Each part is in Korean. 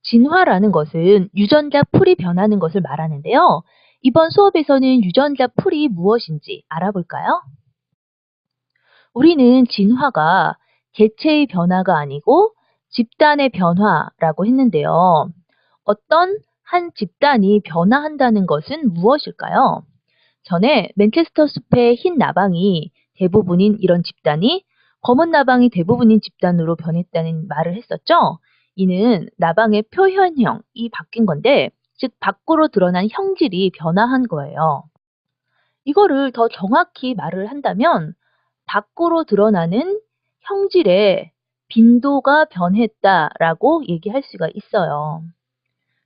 진화라는 것은 유전자 풀이 변하는 것을 말하는데요. 이번 수업에서는 유전자 풀이 무엇인지 알아볼까요? 우리는 진화가 개체의 변화가 아니고 집단의 변화라고 했는데요. 어떤 한 집단이 변화한다는 것은 무엇일까요? 전에 맨체스터 숲의 흰 나방이 대부분인 이런 집단이 검은 나방이 대부분인 집단으로 변했다는 말을 했었죠. 이는 나방의 표현형이 바뀐 건데, 즉 밖으로 드러난 형질이 변화한 거예요. 이거를 더 정확히 말을 한다면 밖으로 드러나는 형질의 빈도가 변했다라고 얘기할 수가 있어요.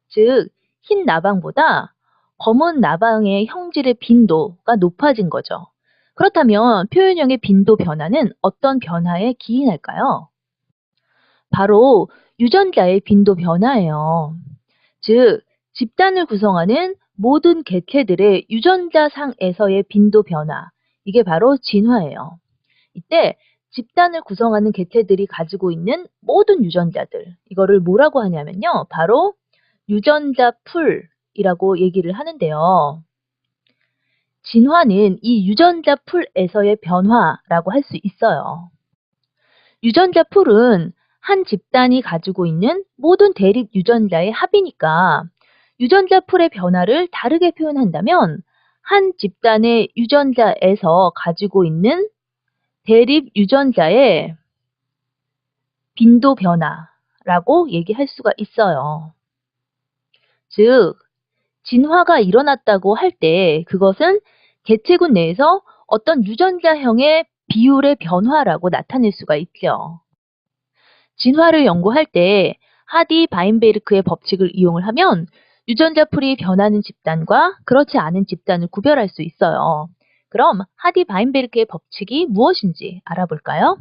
즉, 흰 나방보다 검은 나방의 형질의 빈도가 높아진 거죠. 그렇다면 표현형의 빈도 변화는 어떤 변화에 기인할까요? 바로 유전자의 빈도 변화예요. 즉, 집단을 구성하는 모든 개체들의 유전자상에서의 빈도 변화, 이게 바로 진화예요. 이때 집단을 구성하는 개체들이 가지고 있는 모든 유전자들, 이거를 뭐라고 하냐면요. 바로 유전자 풀이라고 얘기를 하는데요. 진화는 이 유전자 풀에서의 변화라고 할 수 있어요. 유전자 풀은 한 집단이 가지고 있는 모든 대립 유전자의 합이니까 유전자 풀의 변화를 다르게 표현한다면 한 집단의 유전자에서 가지고 있는 대립 유전자의 빈도 변화라고 얘기할 수가 있어요. 즉, 진화가 일어났다고 할 때 그것은 개체군 내에서 어떤 유전자형의 비율의 변화라고 나타낼 수가 있죠. 진화를 연구할 때 하디 바인베르크의 법칙을 이용을 하면 유전자 풀이 변하는 집단과 그렇지 않은 집단을 구별할 수 있어요. 그럼 하디 바인베르크의 법칙이 무엇인지 알아볼까요?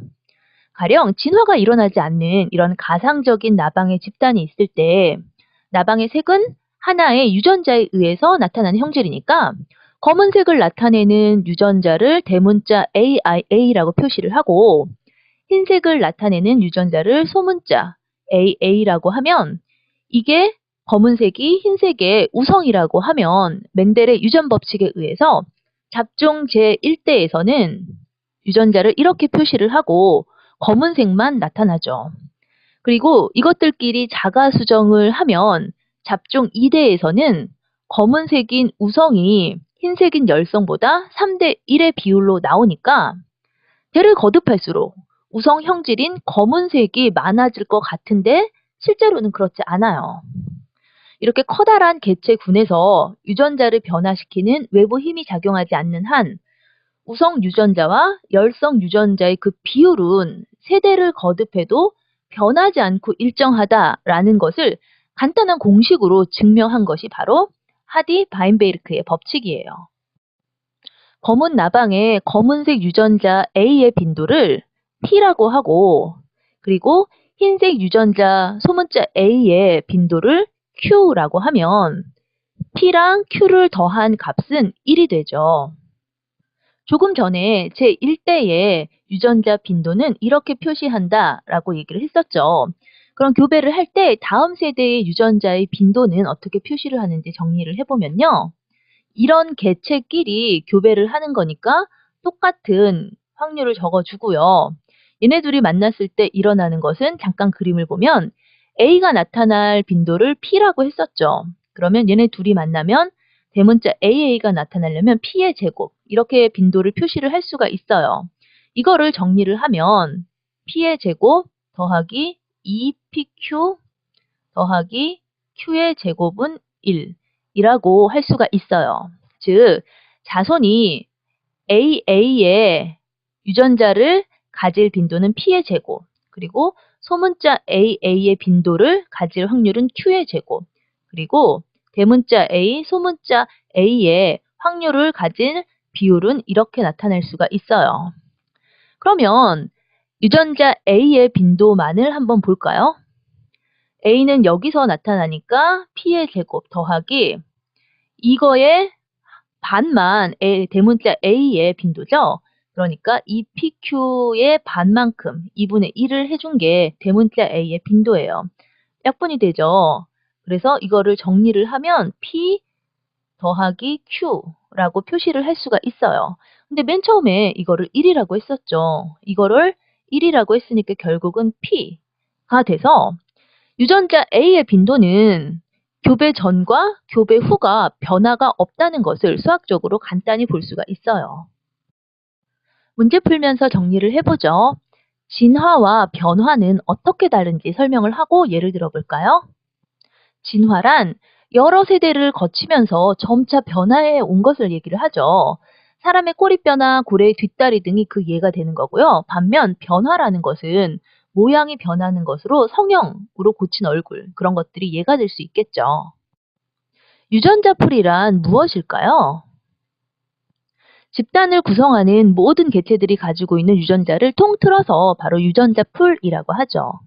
가령 진화가 일어나지 않는 이런 가상적인 나방의 집단이 있을 때 나방의 색은 하나의 유전자에 의해서 나타나는 형질이니까 검은색을 나타내는 유전자를 대문자 AIA라고 표시를 하고 흰색을 나타내는 유전자를 소문자 AA라고 하면 이게 검은색이 흰색의 우성이라고 하면 멘델의 유전 법칙에 의해서 잡종 제1대에서는 유전자를 이렇게 표시를 하고 검은색만 나타나죠. 그리고 이것들끼리 자가 수정을 하면 잡종 2대에서는 검은색인 우성이 흰색인 열성보다 3대 1의 비율로 나오니까 대를 거듭할수록 우성 형질인 검은색이 많아질 것 같은데 실제로는 그렇지 않아요. 이렇게 커다란 개체군에서 유전자를 변화시키는 외부 힘이 작용하지 않는 한 우성 유전자와 열성 유전자의 그 비율은 세대를 거듭해도 변하지 않고 일정하다라는 것을 간단한 공식으로 증명한 것이 바로 하디 바인베르크의 법칙이에요. 검은 나방의 검은색 유전자 A의 빈도를 P라고 하고 그리고 흰색 유전자 소문자 A의 빈도를 Q라고 하면 P랑 Q를 더한 값은 1이 되죠. 조금 전에 제1대의 유전자 빈도는 이렇게 표시한다라고 얘기를 했었죠. 그럼 교배를 할 때 다음 세대의 유전자의 빈도는 어떻게 표시를 하는지 정리를 해보면요. 이런 개체끼리 교배를 하는 거니까 똑같은 확률을 적어주고요. 얘네 둘이 만났을 때 일어나는 것은 잠깐 그림을 보면 A가 나타날 빈도를 P라고 했었죠. 그러면 얘네 둘이 만나면 대문자 AA가 나타나려면 P의 제곱 이렇게 빈도를 표시를 할 수가 있어요. 이거를 정리를 하면 P의 제곱 더하기 2PQ 더하기 Q의 제곱은 1 이라고 할 수가 있어요. 즉, 자손이 AA의 유전자를 가질 빈도는 P의 제곱, 그리고 소문자 AA의 빈도를 가질 확률은 Q의 제곱, 그리고 대문자 A, 소문자 A의 확률을 가질 비율은 이렇게 나타낼 수가 있어요. 그러면 유전자 A의 빈도만을 한번 볼까요? A는 여기서 나타나니까 P의 제곱 더하기 이거의 반만 대문자 A의 빈도죠. 그러니까 이 PQ의 반만큼 2분의 1을 해준 게 대문자 A의 빈도예요. 약분이 되죠. 그래서 이거를 정리를 하면 P 더하기 Q라고 표시를 할 수가 있어요. 근데 맨 처음에 이거를 1이라고 했었죠. 이거를 1이라고 했으니까 결국은 P가 돼서 유전자 A의 빈도는 교배 전과 교배 후가 변화가 없다는 것을 수학적으로 간단히 볼 수가 있어요. 문제 풀면서 정리를 해보죠. 진화와 변화는 어떻게 다른지 설명을 하고 예를 들어볼까요? 진화란 여러 세대를 거치면서 점차 변화해 온 것을 얘기를 하죠. 사람의 꼬리뼈나 고래의 뒷다리 등이 그 예가 되는 거고요. 반면 변화라는 것은 모양이 변하는 것으로 성형으로 고친 얼굴, 그런 것들이 예가 될 수 있겠죠. 유전자 풀이란 무엇일까요? 집단을 구성하는 모든 개체들이 가지고 있는 유전자를 통틀어서 바로 유전자 풀이라고 하죠.